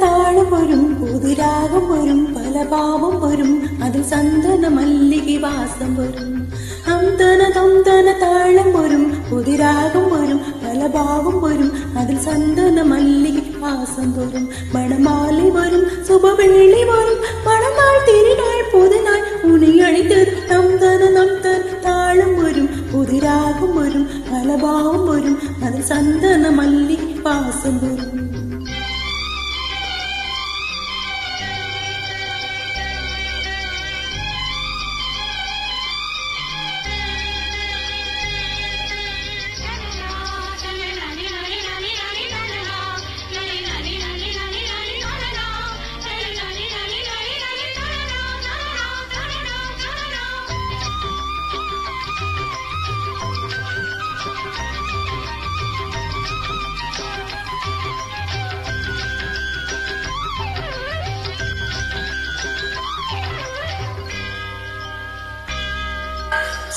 താളം വരും, പുതുരാഗം വരും, പല ഭാവം വരും, അതിൽ സന്തന മല്ലിക വാസം വരും. തന്തന തന്തന താളം വരും, പുതുരാഗം വരും, പല ഭാവം വരും, അതിൽ സന്തന മല്ലിക വാസം വരും. മണമാലി വരും, ശുഭവേളി വരും, മണനാൾ തിരുനാൾ പുതുനാൾ ഉണിയണിത്തത്. തന്തന തന്തന താളം വരും, പുതുരാഗം വരും, പല ഭാവം വരും, അതിൽ സന്തന മല്ലിക വാസം വരും.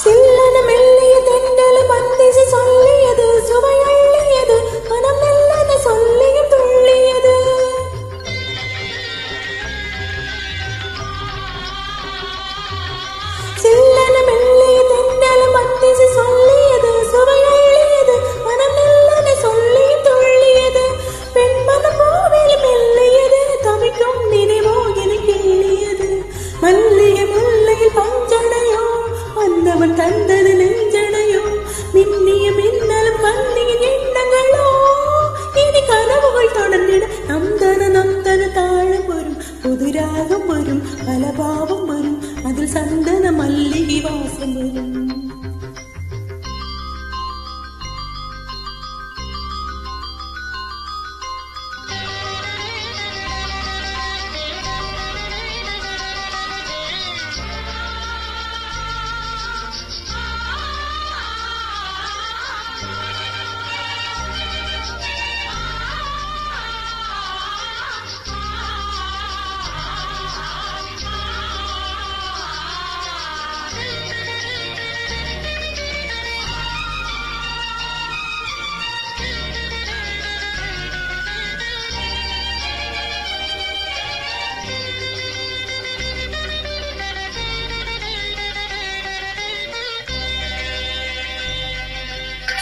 சில்லன மெல்லிய தென்றல் பந்திசி சொல்லியது, சுவையள்ளியது, மனம் மெல்லன சொல்லியும் துள்ளியது. சில்லன மெல்லிய தென்றல் பந்திசி சொல்லியது, சுவையள்ளியது, மனம் மெல்லன சொல்லியும் துள்ளியது. பெண்மனம் கோவில் மெல்லியது, தவிக்கும் நினைவோ எனக்கு எளியது. மல்லிகை முல்லையில் பஞ்சனையோ வந்தவன் தந்தது நெஞ்சனையோ, மின்னிய மின்னலும் கண்ணிய எண்ணங்களோ, இனி கனவுகள் தொடர்ந்திட. நந்தன நந்தன தாழம் வரும், புதுராகம் வரும், பலபாவம் வரும், அதில் சந்தன மல்லிகை வாசம் வரும்.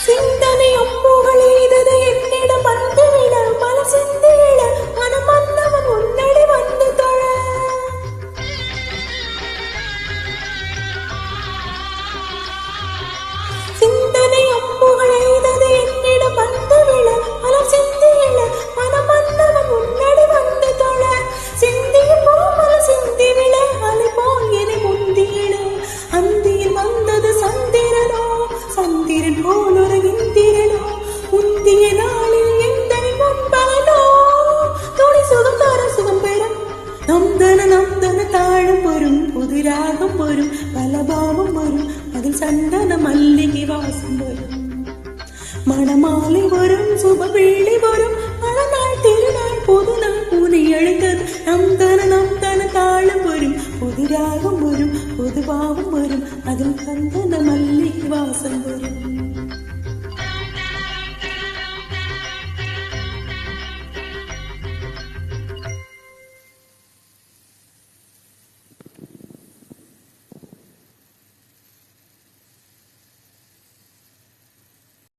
சிந்தனை அம்புகள் எய்தது என்னிடம் வந்துவிட, பல சிந்தியிட, மனம் வந்தவன் உன்னடி வந்து தொழ. சிந்தனை அம்புகள் எய்தது என்னிடம் வந்துவிட, பல சிந்தியிட, மனம் வந்தவன் உன்னடி வந்து தொழ. சிந்திய போமல சிந்தி விட, அலை போல் என முந்தியிட. அந்தியில் வந்தது சந்திரனோ, சந்திரன் போல் ஒரு இந்திரனோ, முந்திய நாளில் எந்தனை முன்பவனோ, துணி சுகம் தர சுகம் பெற. நந்தன நந்தன தாழம் வரும், புதுராகம் வரும், பலபாவம் வரும், அதில் சந்தன மல்லிகை வாசம் வரும். மணமாலை வரும், சுபவேளி வரும், மணநாள் திருநாள் புதுநாள் உனை அழைத்தது. நந்தன நந்தன தாழம் வரும், புதுராகம் வரும், புதுபாவம் வரும், அதில் சந்தன மல்லிகை வாசம் வரும்.